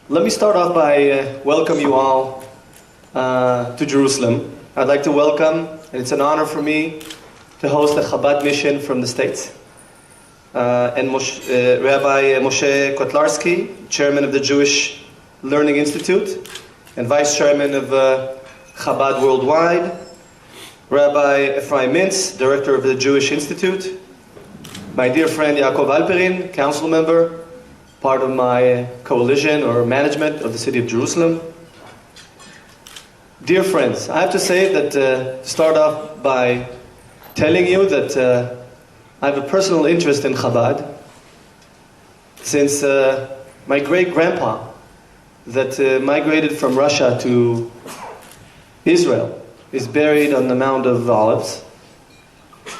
Let me start off by welcome you all to Jerusalem. I'd like to welcome, and it's an honor for me to host a Chabad mission from the States. And Rabbi Moshe Kotlarsky, chairman of the Jewish Learning Institute and vice chairman of Chabad Worldwide. Rabbi Ephraim Mintz, director of the Jewish Institute. My dear friend Yaakov Alperin, council member, part of my coalition or management of the city of Jerusalem. Dear friends, I have to say that to start off by telling you that I have a personal interest in Chabad since my great-grandpa that migrated from Russia to Israel is buried on the Mount of Olives,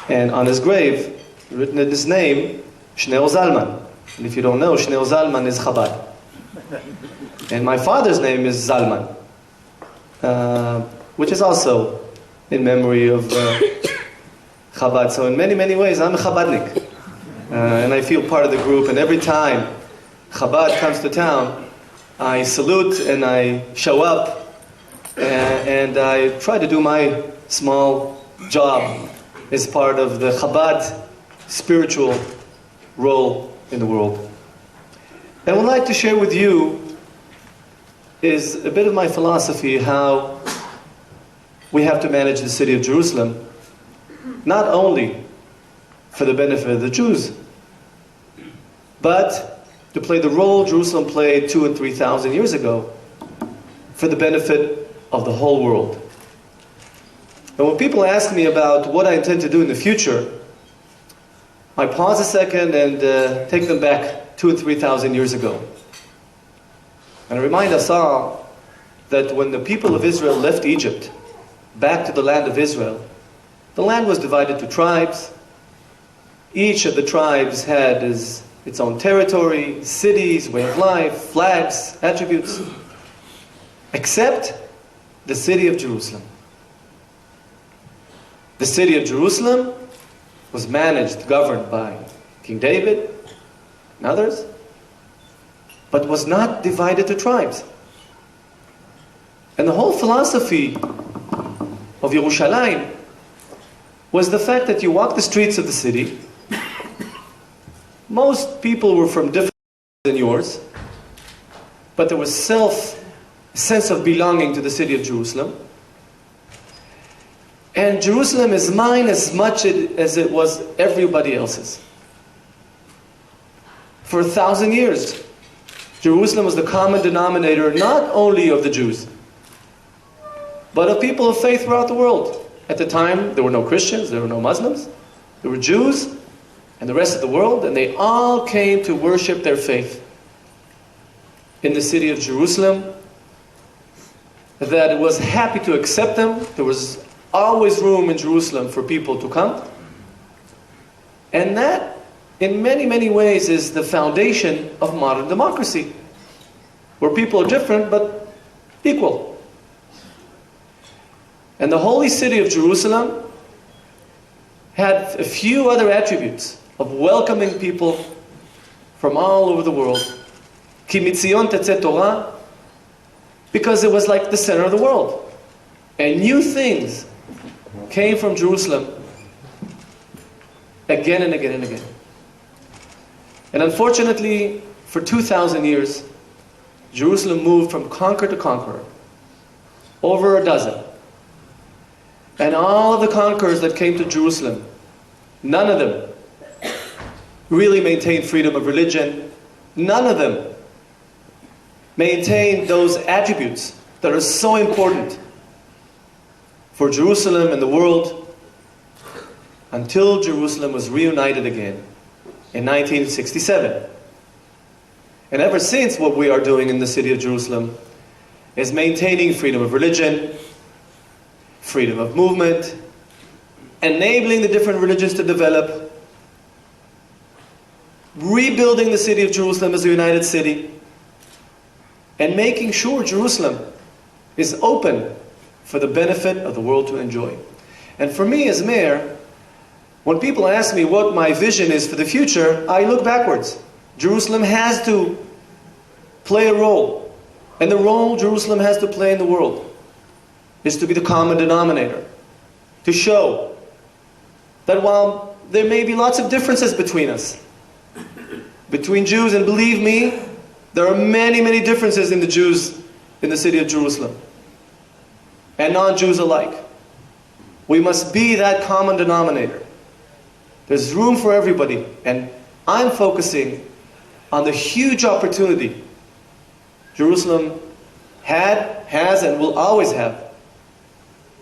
and on his grave, written in his name, Shneur Zalman. And if you don't know, Shneur Zalman is Chabad. And my father's name is Zalman, which is also in memory of Chabad. So in many, many ways, I'm a Chabadnik. And I feel part of the group. And every time Chabad comes to town, I salute and I show up. And I try to do my small job as part of the Chabad spiritual role in the world. And what I'd like to share with you is a bit of my philosophy how we have to manage the city of Jerusalem, not only for the benefit of the Jews, but to play the role Jerusalem played 2,000 and 3,000 years ago for the benefit of the whole world. And when people ask me about what I intend to do in the future, I pause a second and take them back 2,000 and 3,000 years ago. And I remind us all that when the people of Israel left Egypt, back to the land of Israel, the land was divided to tribes. Each of the tribes had its own territory, cities, way of life, flags, attributes, except the city of Jerusalem. The city of Jerusalem was managed, governed by King David and others, but was not divided to tribes. And the whole philosophy of Yerushalayim was the fact that you walk the streets of the city, most people were from different than yours, but there was sense of belonging to the city of Jerusalem. And Jerusalem is mine as much as it was everybody else's. For 1,000 years, Jerusalem was the common denominator not only of the Jews, but of people of faith throughout the world. At the time, there were no Christians, there were no Muslims. There were Jews and the rest of the world, and they all came to worship their faith in the city of Jerusalem, that it was happy to accept them. There was always room in Jerusalem for people to come. And that, in many, many ways, is the foundation of modern democracy, where people are different but equal. And the holy city of Jerusalem had a few other attributes of welcoming people from all over the world. Ki mitzion tetzeh Torah, because it was like the center of the world. And new things came from Jerusalem again and again and again. And unfortunately, for 2,000 years, Jerusalem moved from conqueror to conqueror, over a dozen. And all of the conquerors that came to Jerusalem, none of them really maintained freedom of religion. None of them maintained those attributes that are so important for Jerusalem and the world, until Jerusalem was reunited again in 1967. And ever since, what we are doing in the city of Jerusalem is maintaining freedom of religion, freedom of movement, enabling the different religions to develop, rebuilding the city of Jerusalem as a united city, and making sure Jerusalem is open for the benefit of the world to enjoy. And for me as mayor, when people ask me what my vision is for the future, I look backwards. Jerusalem has to play a role And the role Jerusalem has to play in the world is to be the common denominator, to show that while there may be lots of differences between us, between Jews, and believe me, there are many, many differences in the Jews in the city of Jerusalem, and non-Jews alike. We must be that common denominator. There's room for everybody, and I'm focusing on the huge opportunity Jerusalem had, has, and will always have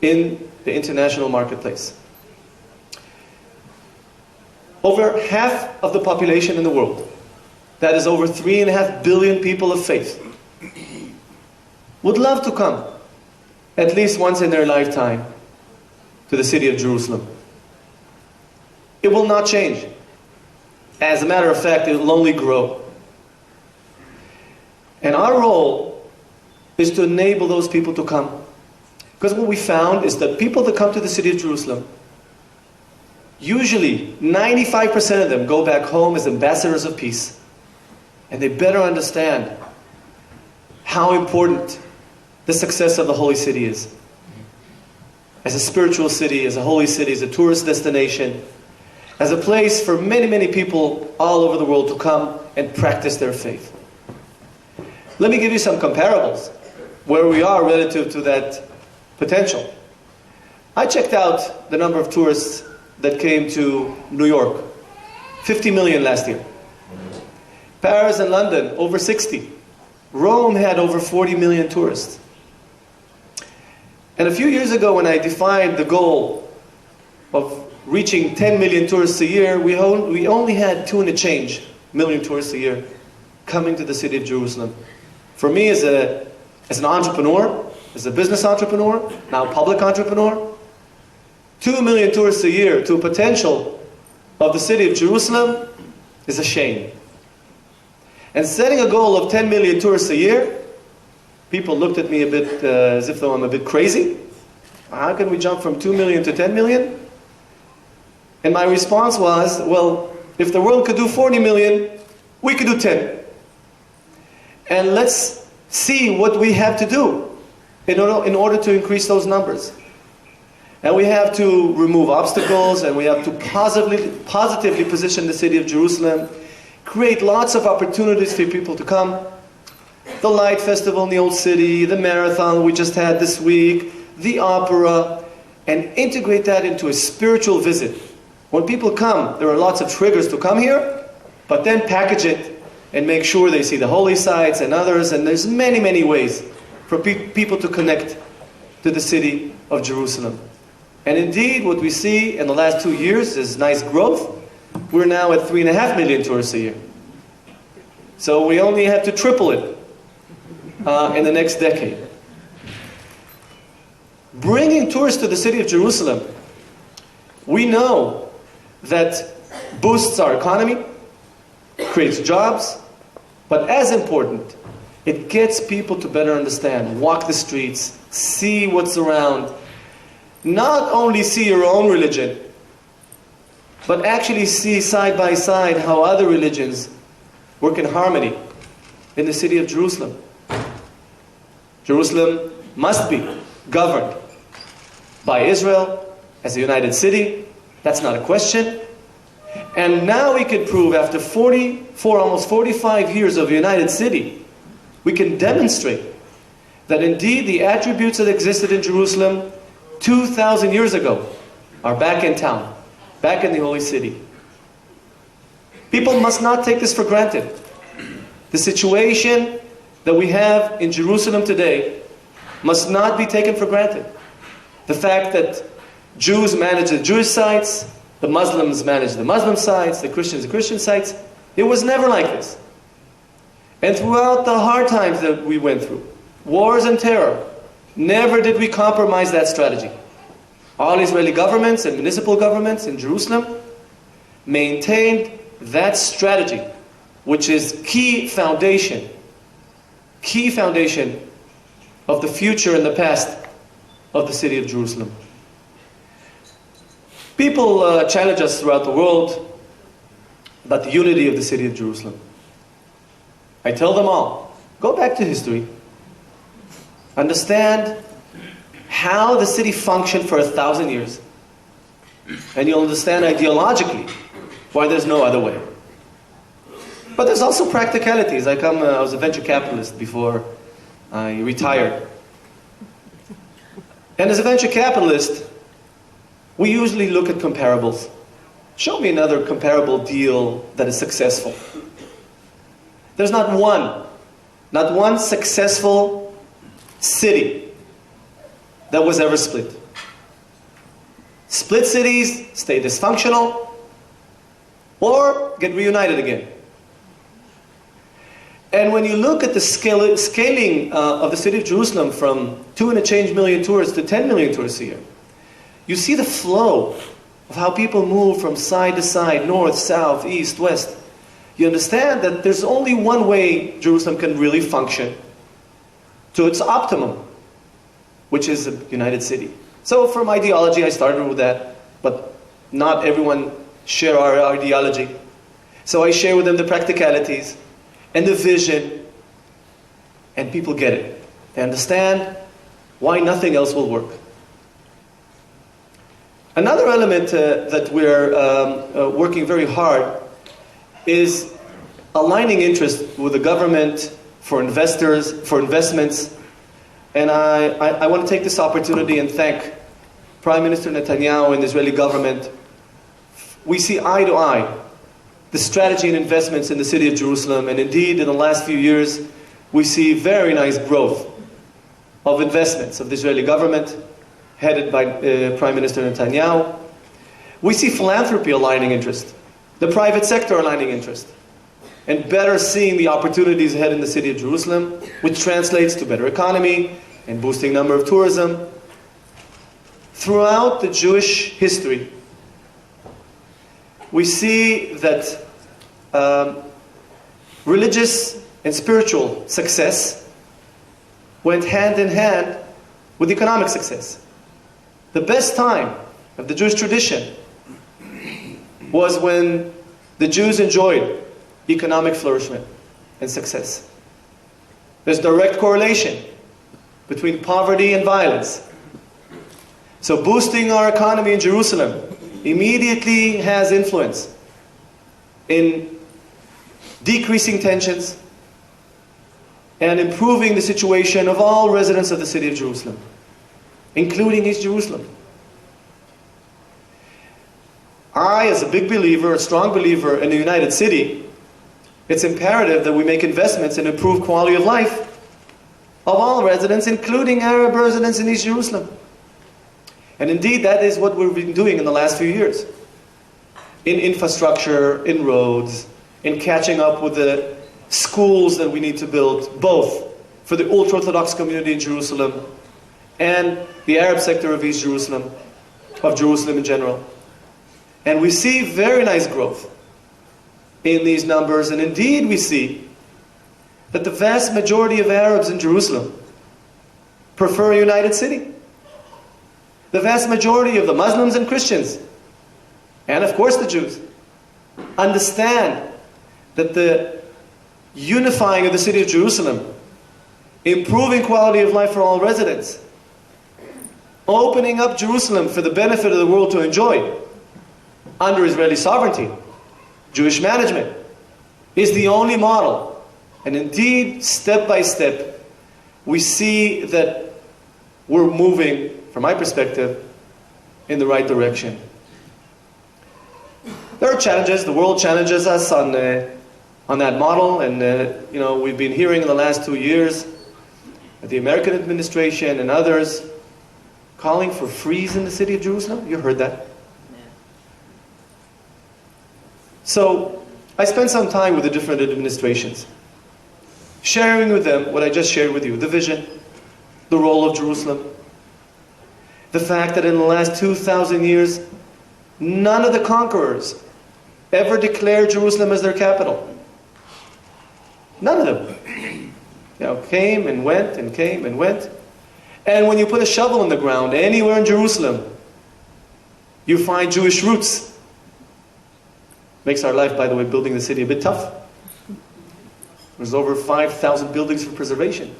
in the international marketplace. Over half of the population in the world, that is over 3.5 billion people of faith, would love to come at least once in their lifetime to the city of Jerusalem. It will not change. As a matter of fact, it will only grow. And our role is to enable those people to come. Because what we found is that people that come to the city of Jerusalem, usually 95% of them go back home as ambassadors of peace. And they better understand how important the success of the holy city is. As a spiritual city, as a holy city, as a tourist destination, as a place for many, many people all over the world to come and practice their faith. Let me give you some comparables where we are relative to that potential. I checked out the number of tourists that came to New York. 50 million last year. Paris and London, over 60. Rome had over 40 million tourists. And a few years ago, when I defined the goal of reaching 10 million tourists a year, we only had 2 and a change million tourists a year coming to the city of Jerusalem. For me, as an entrepreneur, as a business entrepreneur, now public entrepreneur, 2 million tourists a year to a potential of the city of Jerusalem is a shame. And setting a goal of 10 million tourists a year, people looked at me a bit as if though I'm a bit crazy. How can we jump from 2 million to 10 million? And my response was, well, if the world could do 40 million, we could do 10. And let's see what we have to do in order to increase those numbers. And we have to remove obstacles, and we have to positively position the city of Jerusalem, create lots of opportunities for people to come. The Light Festival in the Old City, the marathon we just had this week, the opera, and integrate that into a spiritual visit. When people come, there are lots of triggers to come here, but then package it and make sure they see the holy sites and others, and there's many, many ways for people to connect to the city of Jerusalem. And indeed, what we see in the last 2 years is nice growth. We're now at 3.5 million tourists a year. So we only have to triple it in the next decade. Bringing tourists to the city of Jerusalem, we know that boosts our economy, creates jobs, but as important, it gets people to better understand, walk the streets, see what's around, not only see your own religion, but actually see side by side how other religions work in harmony in the city of Jerusalem. Jerusalem must be governed by Israel as a united city. That's not a question. And now we can prove, after almost 45 years of a united city, we can demonstrate that indeed the attributes that existed in Jerusalem 2,000 years ago are back in town, back in the holy city. People must not take this for granted. The situation that we have in Jerusalem today must not be taken for granted. The fact that Jews manage the Jewish sites, the Muslims manage the Muslim sites, the Christians the Christian sites, it was never like this. And throughout the hard times that we went through, wars and terror, never did we compromise that strategy. All Israeli governments and municipal governments in Jerusalem maintained that strategy, which is key foundation of the future and the past of the city of Jerusalem. People challenge us throughout the world about the unity of the city of Jerusalem. I tell them all, go back to history. understand how the city functioned for 1,000 years, and you'll understand ideologically why there's no other way. But there's also practicalities. I was a venture capitalist before I retired. And as a venture capitalist, we usually look at comparables. Show me another comparable deal that is successful. There's not one successful city that was ever split. Split cities stay dysfunctional or get reunited again. And when you look at the scaling of the city of Jerusalem from 2 and a change million tourists to 10 million tourists a year, you see the flow of how people move from side to side, north, south, east, west. You understand that there's only one way Jerusalem can really function to its optimum, which is a united city. So from ideology, I started with that, but not everyone share our ideology. So I share with them the practicalities and the vision, and people get it. They understand why nothing else will work. Another element that we're working very hard is aligning interest with the government for investors, for investments. And I want to take this opportunity and thank Prime Minister Netanyahu and the Israeli government. We see eye to eye the strategy and investments in the city of Jerusalem. And indeed, in the last few years, we see very nice growth of investments of the Israeli government, headed by Prime Minister Netanyahu. We see philanthropy aligning interest, the private sector aligning interest, and better seeing the opportunities ahead in the city of Jerusalem, which translates to better economy and boosting number of tourism. Throughout the Jewish history, we see that religious and spiritual success went hand in hand with economic success. The best time of the Jewish tradition was when the Jews enjoyed economic flourishment and success. There's direct correlation between poverty and violence. So boosting our economy in Jerusalem immediately has influence in decreasing tensions and improving the situation of all residents of the city of Jerusalem, including East Jerusalem. I, as a big believer, a strong believer in a united city, it's imperative that we make investments and improve quality of life of all residents, including Arab residents in East Jerusalem. And indeed, that is what we've been doing in the last few years. In infrastructure, in roads, in catching up with the schools that we need to build, both for the ultra-Orthodox community in Jerusalem and the Arab sector of East Jerusalem, of Jerusalem in general. And we see very nice growth in these numbers, and indeed we see that the vast majority of Arabs in Jerusalem prefer a united city. The vast majority of the Muslims and Christians, and of course the Jews, understand that the unifying of the city of Jerusalem, improving quality of life for all residents, opening up Jerusalem for the benefit of the world to enjoy under Israeli sovereignty, Jewish management, is the only model. And indeed, step by step, we see that we're moving, from my perspective, in the right direction. There are challenges. The world challenges us on that model, and we've been hearing in the last 2 years that the American administration and others calling for freeze in the city of Jerusalem. You heard that. So I spent some time with the different administrations, sharing with them what I just shared with you, the vision, the role of Jerusalem, the fact that in the last 2,000 years, none of the conquerors ever declared Jerusalem as their capital. None of them. Came and went and came and went. And when you put a shovel in the ground anywhere in Jerusalem, you find Jewish roots. Makes our life, by the way, building the city a bit tough. There's over 5,000 buildings for preservation.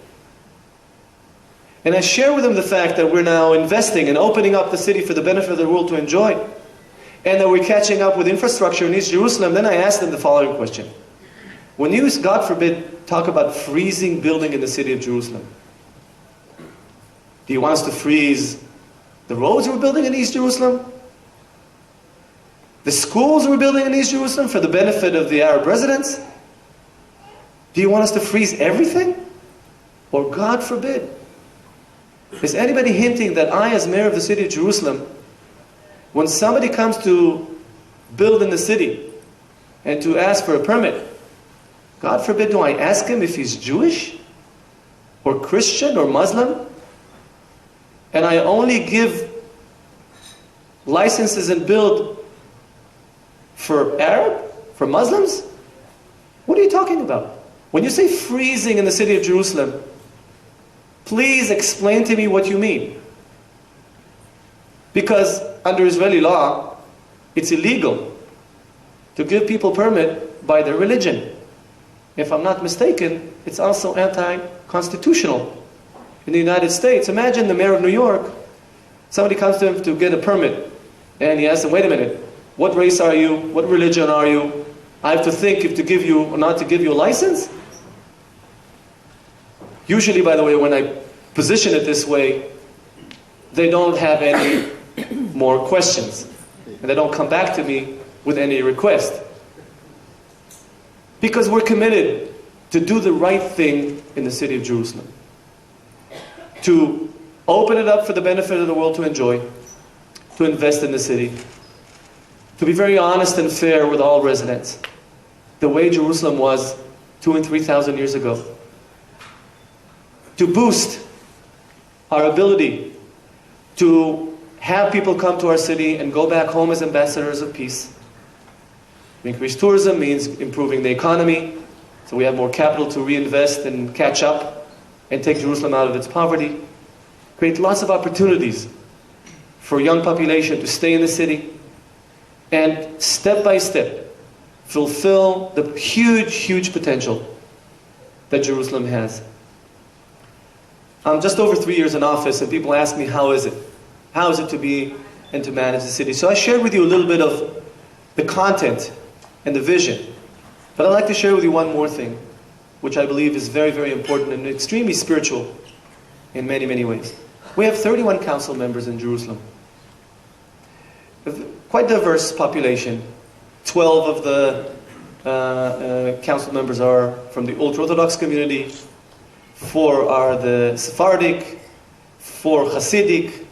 and I share with them the fact that we're now investing and opening up the city for the benefit of the world to enjoy, and that we're catching up with infrastructure in East Jerusalem, then I ask them the following question. When you, God forbid, talk about freezing building in the city of Jerusalem, do you want us to freeze the roads we're building in East Jerusalem? The schools we're building in East Jerusalem for the benefit of the Arab residents? Do you want us to freeze everything? Or God forbid, is anybody hinting that I, as mayor of the city of Jerusalem, when somebody comes to build in the city and to ask for a permit, God forbid, do I ask him if he's Jewish or Christian or Muslim? And I only give licenses and build for Arab, for Muslims? What are you talking about? When you say freezing in the city of Jerusalem, please explain to me what you mean. Because under Israeli law, it's illegal to give people permit by their religion. If I'm not mistaken, it's also anti-constitutional. In the United States, imagine the mayor of New York, somebody comes to him to get a permit, and he asks him, wait a minute, what race are you? What religion are you? I have to think if to give you or not to give you a license? Usually, by the way, when I position it this way, they don't have any more questions. And they don't come back to me with any request. Because we're committed to do the right thing in the city of Jerusalem. To open it up for the benefit of the world to enjoy. To invest in the city. To be very honest and fair with all residents. The way Jerusalem was 2,000 and 3,000 years ago. To boost our ability to have people come to our city and go back home as ambassadors of peace. Increased tourism means improving the economy, so we have more capital to reinvest and catch up and take Jerusalem out of its poverty. Create lots of opportunities for a young population to stay in the city and step by step fulfill the huge, huge potential that Jerusalem has. I'm just over 3 years in office, and people ask me, how is it? How is it to be and to manage the city? So I shared with you a little bit of the content and the vision. But I'd like to share with you one more thing, which I believe is very, very important and extremely spiritual in many, many ways. We have 31 council members in Jerusalem. Quite diverse population. 12 of the council members are from the ultra-Orthodox community. 4 are the Sephardic, 4 Hasidic,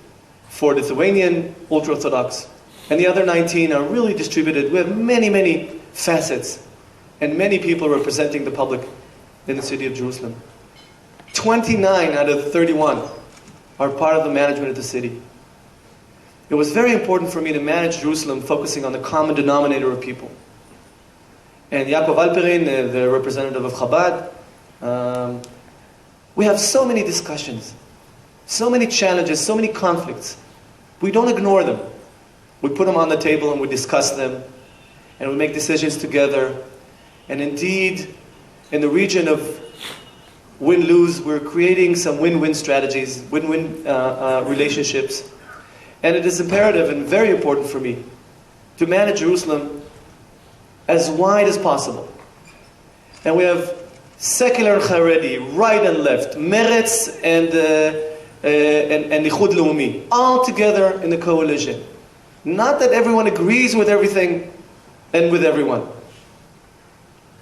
4 Lithuanian ultra-Orthodox, and the other 19 are really distributed. We have many, many facets and many people representing the public in the city of Jerusalem. 29 out of the 31 are part of the management of the city. It was very important for me to manage Jerusalem focusing on the common denominator of people. And Yaakov Alperin, the representative of Chabad, we have so many discussions, so many challenges, so many conflicts. We don't ignore them. We put them on the table and we discuss them and we make decisions together. And indeed, in the region of win-lose, we're creating some win-win strategies, win-win relationships. And it is imperative and very important for me to manage Jerusalem as wide as possible. And we have secular and Haredi, right and left, Meretz and Lichud Leumi, all together in the coalition. Not that everyone agrees with everything and with everyone.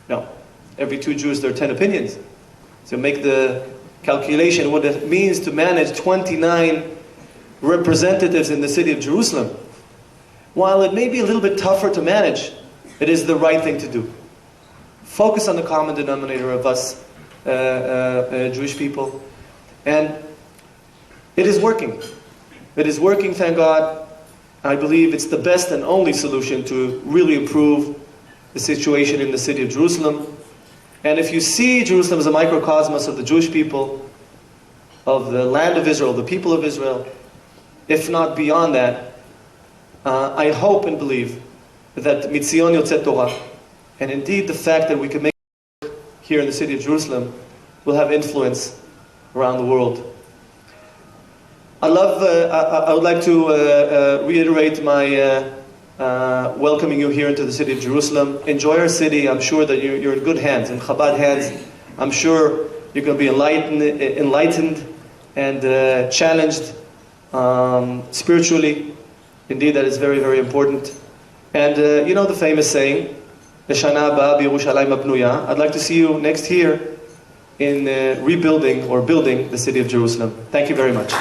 No. Every 2 Jews, there are 10 opinions. So make the calculation what it means to manage 29 representatives in the city of Jerusalem. While it may be a little bit tougher to manage, it is the right thing to do. Focus on the common denominator of us, Jewish people. And it is working. It is working, thank God. I believe it's the best and only solution to really improve the situation in the city of Jerusalem. And if you see Jerusalem as a microcosmos of the Jewish people, of the land of Israel, the people of Israel, if not beyond that, I hope and believe that Mitzion Yotzet Torah, and indeed the fact that we can make it here in the city of Jerusalem, will have influence around the world. I would like to reiterate my welcoming you here into the city of Jerusalem. Enjoy our city. I'm sure that you're in good hands, in Chabad hands. I'm sure you're going to be enlightened and challenged spiritually. Indeed, that is very, very important. And you know the famous saying, L'shana haba b'Yerushalayim habnuya. I'd like to see you next year in rebuilding or building the city of Jerusalem. Thank you very much.